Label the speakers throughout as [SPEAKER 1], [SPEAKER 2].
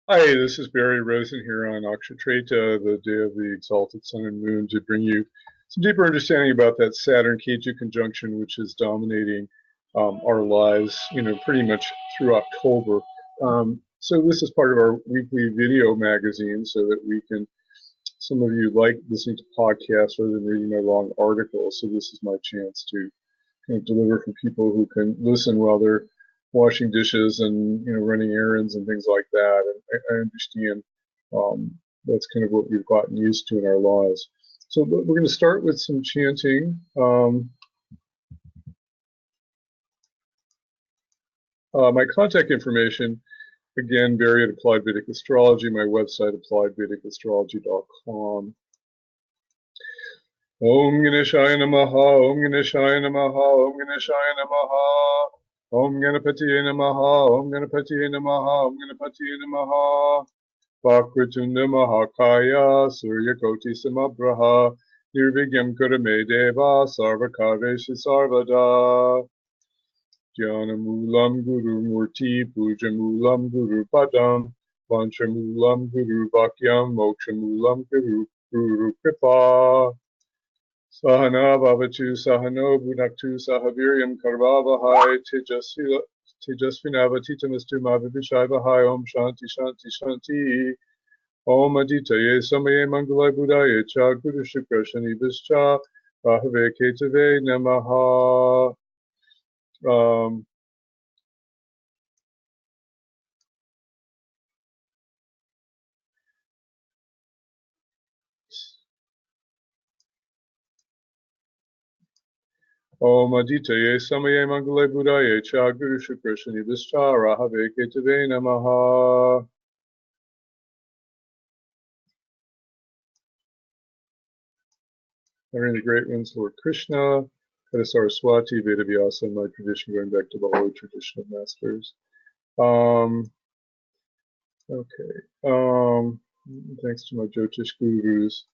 [SPEAKER 1] Hi, this is Barry Rosen here on Akshatreta, the day of the exalted sun and moon, to bring you some deeper understanding about that Saturn Ketu conjunction, which is dominating our lives, pretty much through October. So this is part of our weekly video magazine, so that we can. Some of you like listening to podcasts rather than reading my long articles, so this is my chance to kind of deliver for people who can listen while they're washing dishes and running errands and things like that. And I understand that's kind of what we've gotten used to in our lives. So we're going to start with some chanting. My contact information, again, Barry at Applied Vedic Astrology, my website, appliedvedicastrology.com. Om Ganeshaya Namaha, Om Ganeshaya Namaha, Om Ganeshaya Namaha, Om Ganapatiye Namaha, Om Ganapatiye Namaha, Om Ganapatiye Namaha, Vakritunda Mahakaya, Surya Koti Samabraha, Nirvigyam Kurame Deva, Sarvakareshi Sarvada, Jnanamulam Guru Murti, Pujamulam Guru Padam, Vanchamulam Guru Vakyam, Mokshamulam Guru Kripa. Sahana Bhavatu Sahano Bhunaktu Sahaviryam Karvavahai Tejasvinavatitamstu Mavibhishai Om Shanti Shanti Shanti Om Aditaye Samaye Mangalai Buddhaye Cha Guru Shukra Shani Vischa Bahave Ketave Namaha. Om Aditaye Samaye Mangalai Buddhaye Cha Guru Shukra Shani Vischa Rahave Ketave Namaha. Honoring the great ones, Lord Krishna, Kada Saraswati, Veda Vyasa, and my tradition going back to the holy tradition of masters. Okay. Thanks to my Jyotish gurus.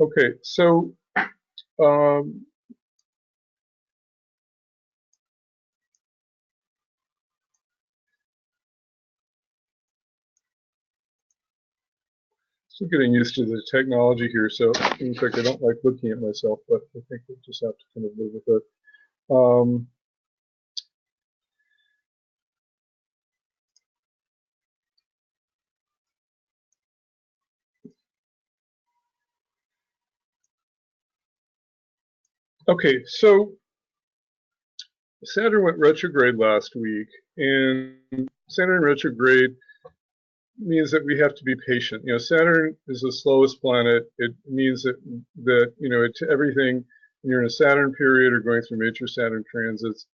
[SPEAKER 1] Okay, so still getting used to the technology here, so in fact I don't like looking at myself, but I think we just have to kind of live with it. Okay, so Saturn went retrograde last week, and Saturn retrograde means that we have to be patient. Saturn is the slowest planet. It means that it's everything. When you're in a Saturn period or going through major Saturn transits,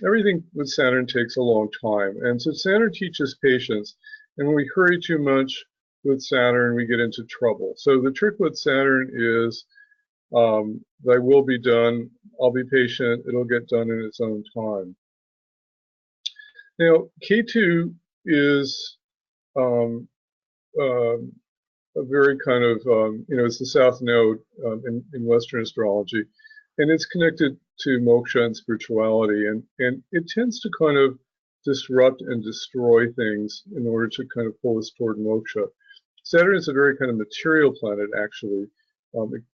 [SPEAKER 1] everything with Saturn takes a long time. And so Saturn teaches patience. And when we hurry too much with Saturn, we get into trouble. So the trick with Saturn is thy will be done. I'll be patient. It'll get done in its own time. Now, Ketu is a very kind of, it's the south node in Western astrology, and it's connected to moksha and spirituality, and it tends to kind of disrupt and destroy things in order to kind of pull us toward moksha. Saturn is a very kind of material planet, actually.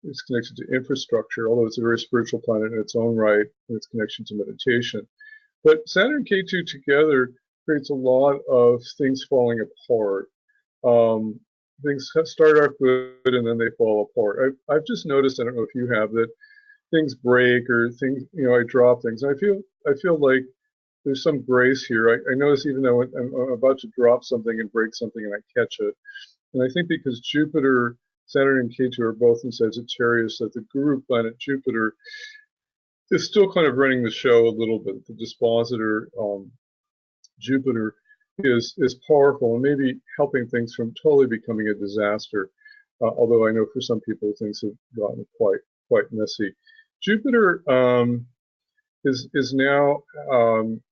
[SPEAKER 1] It's connected to infrastructure, although it's a very spiritual planet in its own right, in its connection to meditation. But Saturn and Ketu together creates a lot of things falling apart. Things start out good and then they fall apart. I've just noticed, I don't know if you have, that things break or things, I drop things. And I feel like there's some grace here. I notice even though I'm about to drop something and break something and I catch it. And I think because Jupiter, Saturn and Ketu are both in Sagittarius, that the guru planet Jupiter is still kind of running the show a little bit. The dispositor Jupiter is powerful and maybe helping things from totally becoming a disaster. Although I know for some people things have gotten quite messy. Jupiter is now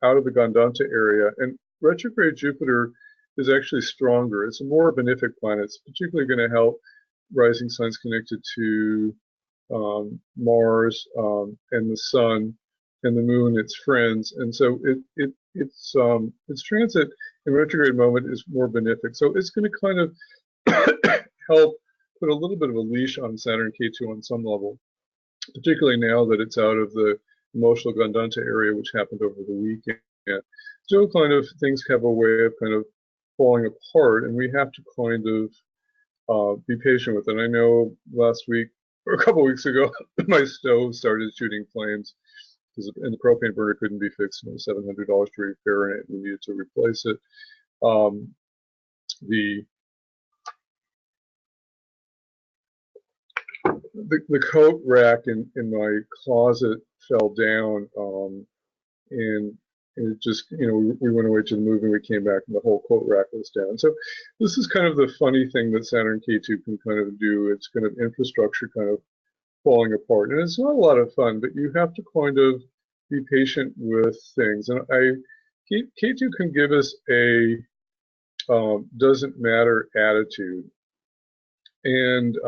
[SPEAKER 1] out of the Gandanta area, and retrograde Jupiter is actually stronger. It's a more benefic planet. It's particularly going to help rising signs connected to Mars and the Sun and the Moon, its friends, and so its transit in retrograde moment is more benefic. So it's going to kind of help put a little bit of a leash on Saturn Ketu on some level, particularly now that it's out of the emotional Gandanta area, which happened over the weekend. So kind of things have a way of kind of falling apart, and we have to kind of be patient with it. I know last week, or a couple weeks ago, my stove started shooting flames, and the propane burner couldn't be fixed. It was $700 to repair it, and we needed to replace it. The coat rack in my closet fell down, and it just, we went away to the movie and we came back and the whole coat rack was down. So this is kind of the funny thing that Saturn K2 can kind of do. It's kind of infrastructure kind of falling apart. And it's not a lot of fun, but you have to kind of be patient with things. And K2 can give us a doesn't matter attitude. And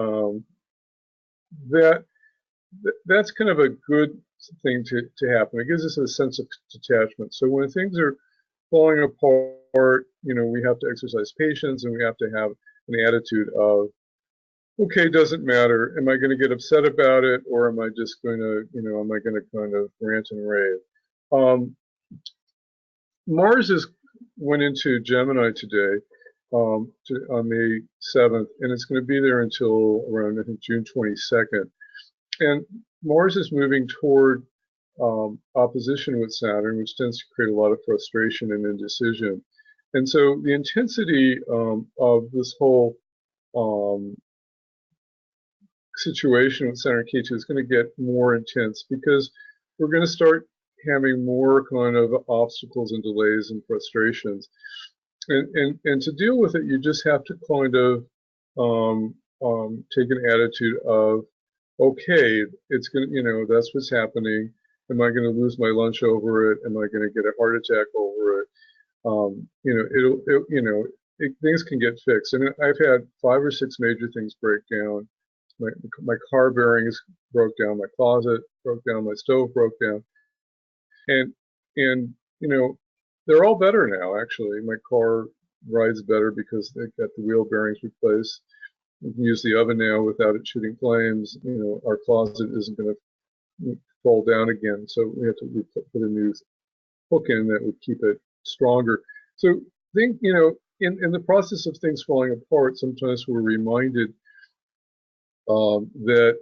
[SPEAKER 1] that's kind of a good thing to happen. It gives us a sense of detachment. So when things are falling apart, we have to exercise patience, and we have to have an attitude of, okay, doesn't matter. Am I going to get upset about it, or am I just going to, am I going to kind of rant and rave? Mars went into Gemini today on May 7th, and it's going to be there until around, I think, June 22nd. And Mars is moving toward opposition with Saturn, which tends to create a lot of frustration and indecision. And so the intensity of this whole situation with Saturn K2 is going to get more intense, because we're going to start having more kind of obstacles and delays and frustrations. And to deal with it, you just have to kind of take an attitude of, okay, it's going to, that's what's happening. Am I going to lose my lunch over it? Am I going to get a heart attack over it? Things can get fixed. I mean, I've had 5 or 6 major things break down. My car bearings broke down, my closet broke down, my stove broke down, and they're all better now. Actually, my car rides better because they got the wheel bearings replaced. We can use the oven now without it shooting flames. Our closet isn't going to fall down again, so we have to put a new hook in that would keep it stronger. So in the process of things falling apart, sometimes we're reminded that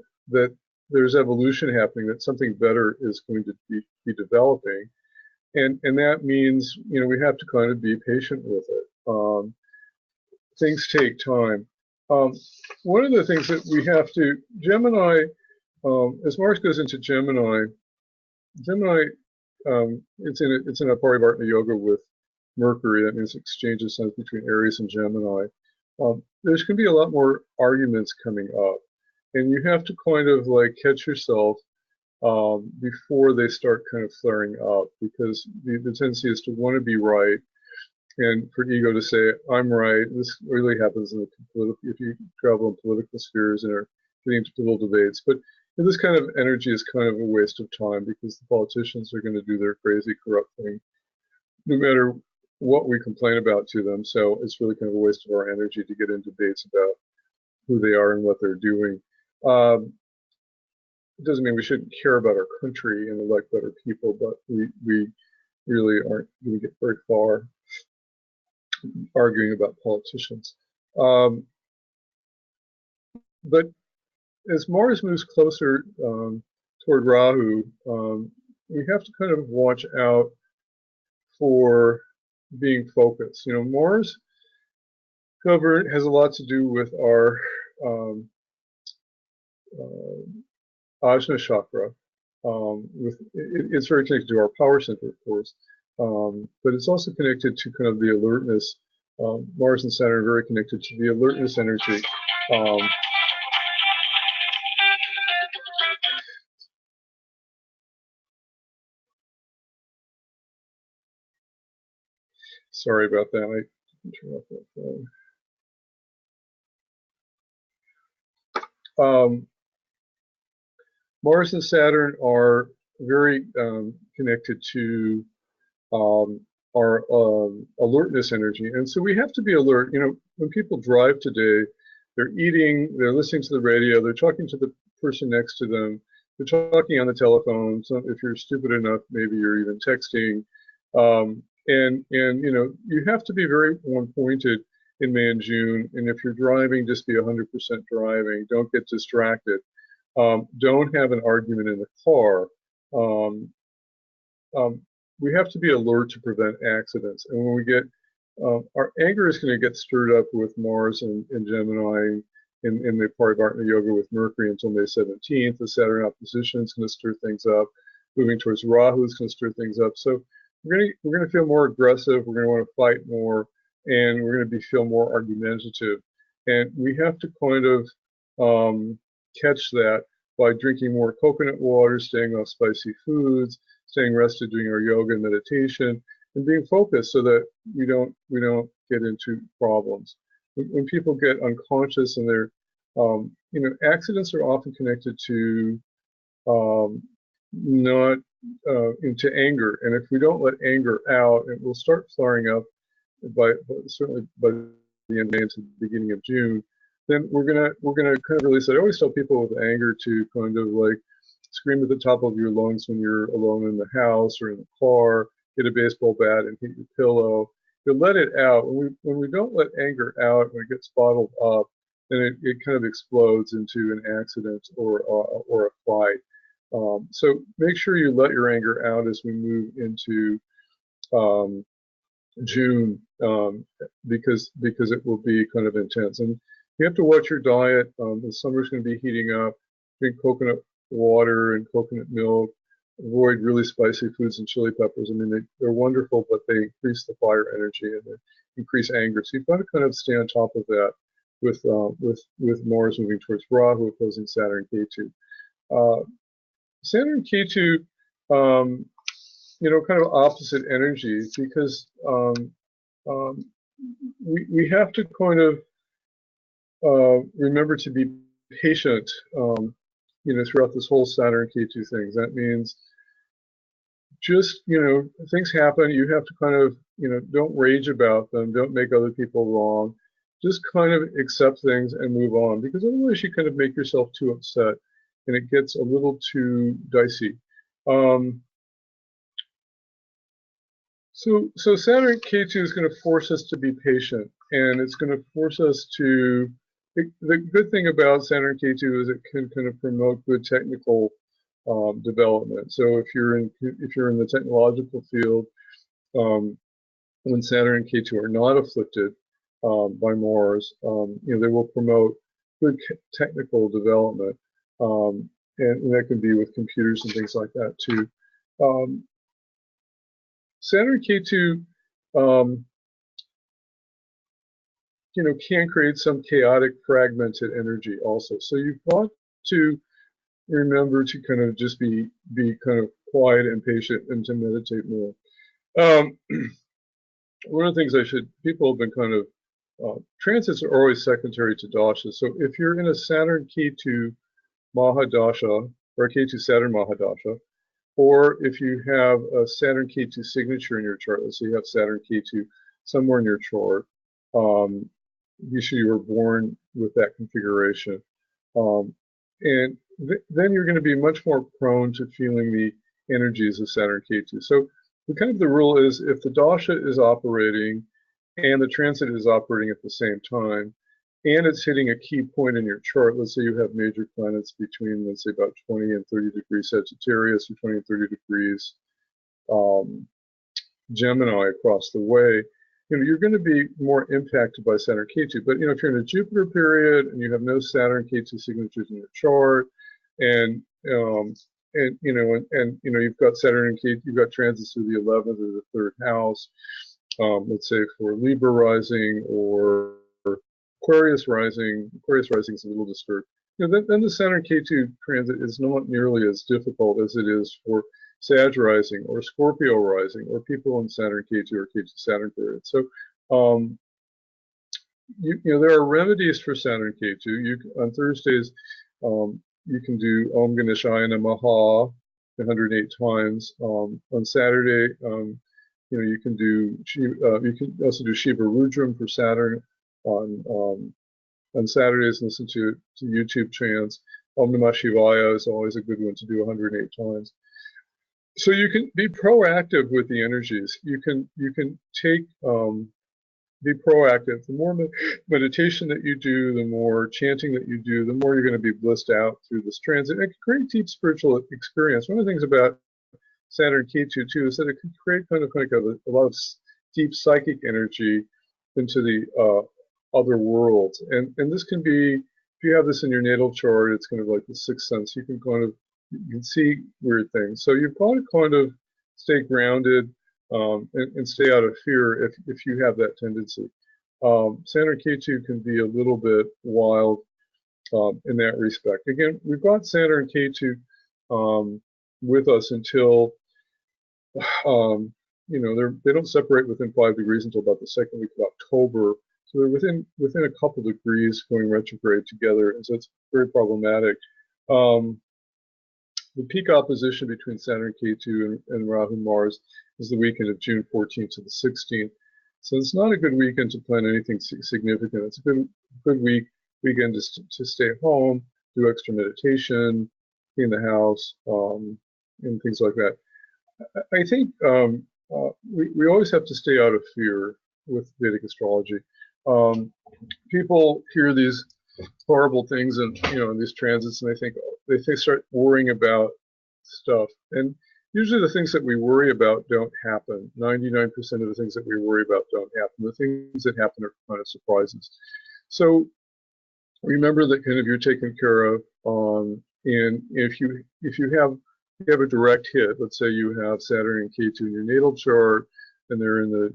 [SPEAKER 1] there's evolution happening, that something better is going to be developing, and that means we have to kind of be patient with it. Things take time. One of the things that we have to, Gemini, as Mars goes into Gemini, it's in a Parivartana Yoga with Mercury. That means exchange of signs between Aries and Gemini. There's going to be a lot more arguments coming up, and you have to kind of like catch yourself before they start kind of flaring up, because the tendency is to want to be right, and for ego to say, I'm right. This really happens in if you travel in political spheres and are getting into political debates. But this kind of energy is kind of a waste of time, because the politicians are going to do their crazy, corrupt thing, no matter what we complain about to them. So it's really kind of a waste of our energy to get into debates about who they are and what they're doing. It doesn't mean we shouldn't care about our country and elect better people, but we really aren't going to get very far arguing about politicians. But as Mars moves closer toward Rahu, we have to kind of watch out for being focused. Mars, however, has a lot to do with our Ajna chakra. It's very connected to our power center, of course, but it's also connected to kind of the alertness. Mars and Saturn are very connected to the alertness energy. Sorry about that. I can turn off that phone. Mars and Saturn are very connected to alertness energy. And so we have to be alert. You know, when people drive today, they're eating, they're listening to the radio, they're talking to the person next to them, they're talking on the telephone. So if you're stupid enough, maybe you're even texting. And you know, you have to be very one-pointed in May and June. And if you're driving, just be 100% driving. Don't get distracted. Don't have an argument in the car. We have to be alert to prevent accidents. And when we get, our anger is going to get stirred up with Mars and Gemini in the Parivartana Yoga with Mercury until May 17th. The Saturn opposition is going to stir things up. Moving towards Rahu is going to stir things up. So we're going to feel more aggressive. We're going to want to fight more, and we're going to feel more argumentative. And we have to kind of catch that by drinking more coconut water, staying off spicy foods, staying rested, doing our yoga and meditation, and being focused so that we don't get into problems. When people get unconscious and they're, you know, accidents are often connected to not into anger, and if we don't let anger out, it will start flaring up certainly by the end of May into the beginning of June. Then we're gonna kind of release it. I always tell people with anger to kind of like scream at the top of your lungs when you're alone in the house or in the car. Get a baseball bat and hit your pillow. You let it out. When we don't let anger out, when it gets bottled up, then it kind of explodes into an accident or a fight. So make sure you let your anger out as we move into June, because it will be kind of intense. And you have to watch your diet. The summer's going to be heating up. Drink coconut water and coconut milk. Avoid really spicy foods and chili peppers. I mean, they're wonderful, but they increase the fire energy and they increase anger. So you've got to kind of stay on top of that with Mars moving towards Rahu, opposing Saturn Ketu. Saturn Ketu, you know, kind of opposite energies, because we have to kind of remember to be patient, you know, throughout this whole Saturn Ketu thing. That means just, you know, things happen. You have to kind of, you know, don't rage about them. Don't make other people wrong. Just kind of accept things and move on, because otherwise you kind of make yourself too upset and it gets a little too dicey. So Saturn Ketu is going to force us to be patient, and it's going to force us to. The good thing about Saturn Ketu is it can kind of promote good technical development. So if you're in the technological field, when Saturn and Ketu are not afflicted by Mars, you know, they will promote good technical development, and that can be with computers and things like that too. Saturn Ketu, you know, can create some chaotic, fragmented energy also. So you've got to remember to kind of just be kind of quiet and patient and to meditate more. One of the things people have been kind of, transits are always secondary to dasha. So if you're in a Saturn Ketu Mahadasha, or a Ketu Saturn Mahadasha, or if you have a Saturn Ketu signature in your chart, let's say you have Saturn Ketu somewhere in your chart, usually you were born with that configuration, and then you're going to be much more prone to feeling the energies of Saturn Ketu. So kind of the rule is, if the dasha is operating and the transit is operating at the same time, and it's hitting a key point in your chart, let's say you have major planets between, let's say, about 20 and 30 degrees Sagittarius, or 20 and 30 degrees Gemini across the way, you know, you're going to be more impacted by Saturn Ketu. But, you know, if you're in a Jupiter period and you have no Saturn Ketu signatures in your chart, and you know, you know, you've got Saturn and Ketu, you've got transits through the 11th or the 3rd house, let's say for Libra rising or Aquarius rising. Aquarius rising is a little disturbed. You know, then the Saturn Ketu transit is not nearly as difficult as it is for Sag rising or Scorpio rising or people in Saturn Ketu or Ketu Saturn period. So, you know, there are remedies for Saturn Ketu. On Thursdays, you can do Om Ganeshaya Namaha 108 times. On Saturday, You can do you can also do Shiva Rudram for Saturn on Saturdays. Listen to YouTube chants. Om Namah Shivaya is always a good one to do 108 times. So you can be proactive with the energies. You can take be proactive. The more meditation that you do, the more chanting that you do, the more you're going to be blissed out through this transit. It can create deep spiritual experience. One of the things about Saturn Ketu too is that it can create kind of like a lot of deep psychic energy into the other worlds. And this can be, if you have this in your natal chart, it's kind of like the sixth sense. You can see weird things. So you've got to kind of stay grounded and stay out of fear if you have that tendency. Saturn Ketu can be a little bit wild in that respect. Again, we've got Saturn Ketu with us until they don't separate within 5 degrees until about the second week of October. So they're within a couple degrees going retrograde together, and so it's very problematic. The peak opposition between Saturn Ketu and Rahu Mars is the weekend of June 14th to the 16th. So it's not a good weekend to plan anything significant. It's a good weekend to stay home, do extra meditation, clean the house, and things like that. I think we always have to stay out of fear with Vedic astrology. People hear these horrible things and these transits, and they start worrying about stuff. And usually the things that we worry about don't happen. 99% of the things that we worry about don't happen. The things that happen are kind of surprises. So remember that kind of you're taken care of. And if you have a direct hit, let's say you have Saturn and Ketu in your natal chart, and they're in the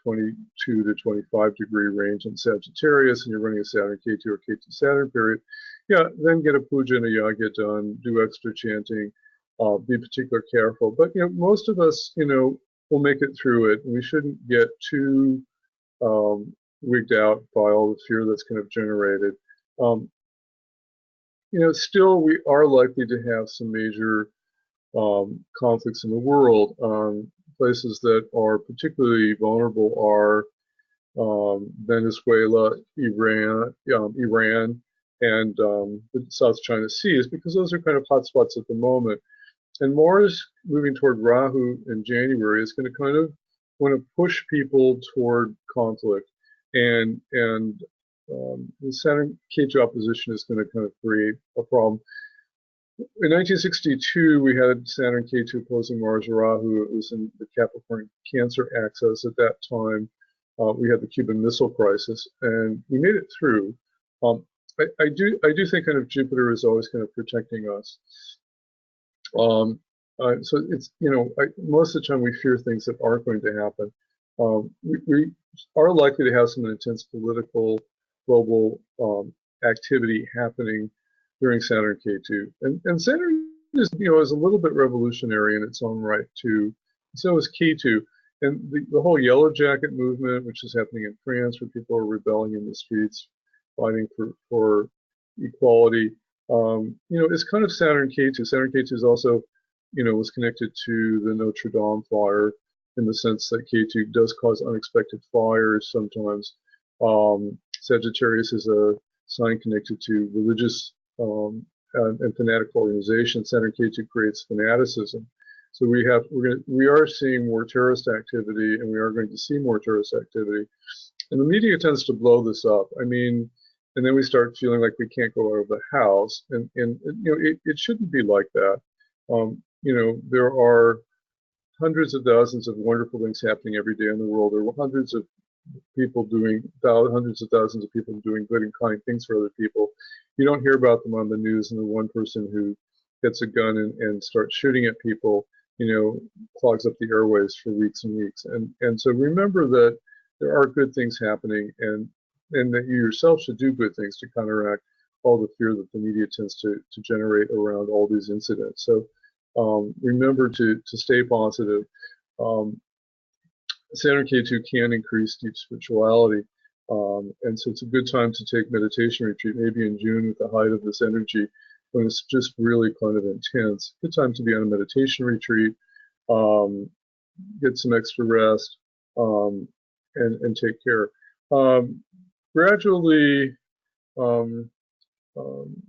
[SPEAKER 1] 22 to 25 degree range in Sagittarius, and you're running a Saturn Ketu or Ketu Saturn period, then get a puja and a yaga done, do extra chanting, be particularly careful. But most of us, will make it through it, and we shouldn't get too wigged out by all the fear that's kind of generated. Still we are likely to have some major conflicts in the world. Places that are particularly vulnerable are Venezuela, Iran, and the South China Seas, because those are kind of hot spots at the moment. And Mars moving toward Rahu in January is going to kind of want to push people toward conflict, and the Saturn Ketu opposition is going to kind of create a problem. In 1962, we had Saturn Ketu opposing Mars Rahu. It was in the Capricorn Cancer axis at that time. We had the Cuban Missile Crisis, and we made it through. I do think kind of Jupiter is always kind of protecting us. So it's most of the time we fear things that aren't going to happen. We are likely to have some intense political global activity happening during Saturn Ketu, and Saturn is a little bit revolutionary in its own right too. So is Ketu, and the whole Yellow Jacket movement, which is happening in France, where people are rebelling in the streets, fighting for equality. It's kind of Saturn Ketu. Saturn Ketu is also, was connected to the Notre Dame fire in the sense that Ketu does cause unexpected fires sometimes. Sagittarius is a sign connected to religious and fanatical organizations. Saturn Ketu creates fanaticism. So we are seeing more terrorist activity, and we are going to see more terrorist activity. And the media tends to blow this up. I mean, and then we start feeling like we can't go out of the house, and it shouldn't be like that. There are hundreds of thousands of wonderful things happening every day in the world. There are hundreds of thousands of people doing good and kind things for other people. You don't hear about them on the news, and the one person who gets a gun and starts shooting at people, clogs up the airwaves for weeks and weeks. And so remember that there are good things happening, and that you yourself should do good things to counteract all the fear that the media tends to generate around all these incidents. So remember to stay positive. Saturn Ketu can increase deep spirituality, and so it's a good time to take meditation retreat, maybe in June at the height of this energy, when it's just really kind of intense. Good time to be on a meditation retreat. get some extra rest, and take care. Gradually, um, um,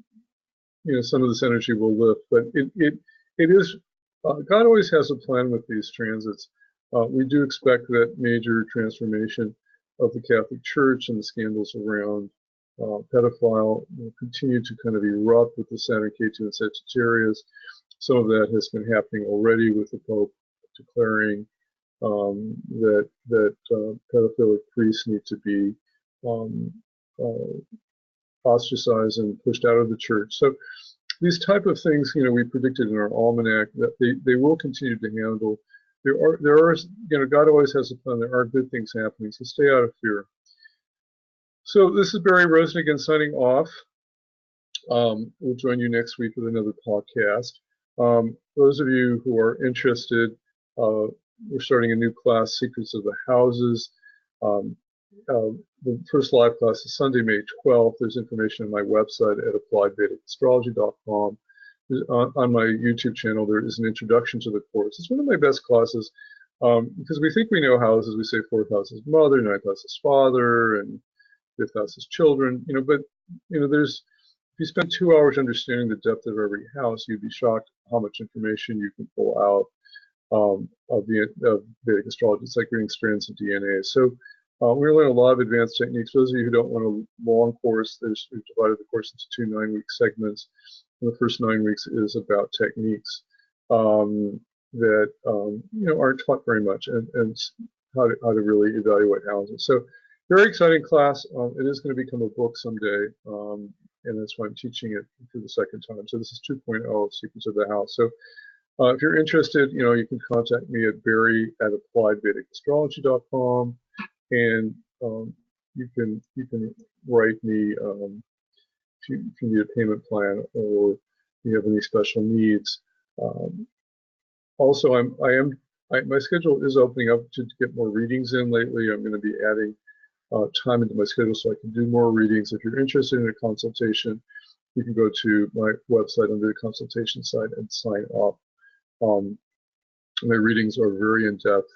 [SPEAKER 1] some of this energy will lift, but it is, God always has a plan with these transits. We do expect that major transformation of the Catholic Church and the scandals around pedophile will continue to kind of erupt with the Saturn, Ketu, and Sagittarius. Some of that has been happening already with the Pope declaring that pedophilic priests need to be ostracized and pushed out of the church. So these type of things, we predicted in our almanac that they will continue to handle. There are, God always has a plan. There are good things happening, so stay out of fear. So this is Barry Rosen again signing off. We'll join you next week with another podcast. Those of you who are interested, we're starting a new class, Secrets of the Houses. The first live class is Sunday, May 12th. There's information on my website at appliedvedicastrology.com. On my YouTube channel, there is an introduction to the course. It's one of my best classes because we think we know houses. We say fourth house is mother, ninth house is father, and fifth house is children. But there's, if you spend 2 hours understanding the depth of every house, you'd be shocked how much information you can pull out of Vedic astrology. It's like reading strands of DNA. So we're learning a lot of advanced techniques. For those of you who don't want a long course, we've divided the course into 2 9-week segments. And the first 9 weeks is about techniques that aren't taught very much, and how to really evaluate houses. So very exciting class. It is going to become a book someday, and that's why I'm teaching it for the second time. So this is 2.0 Secrets of the House. So if you're interested, you can contact me at barry@appliedvedicastrology.com, and you can write me if you need a payment plan or you have any special needs. Also, my schedule is opening up to get more readings in lately. I'm going to be adding time into my schedule so I can do more readings. If you're interested in a consultation, you can go to my website under the consultation site and sign up. My readings are very in-depth,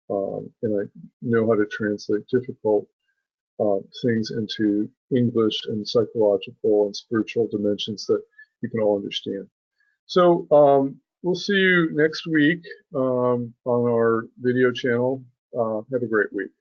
[SPEAKER 1] and I know how to translate difficult things into English and psychological and spiritual dimensions that you can all understand. So we'll see you next week on our video channel. Have a great week.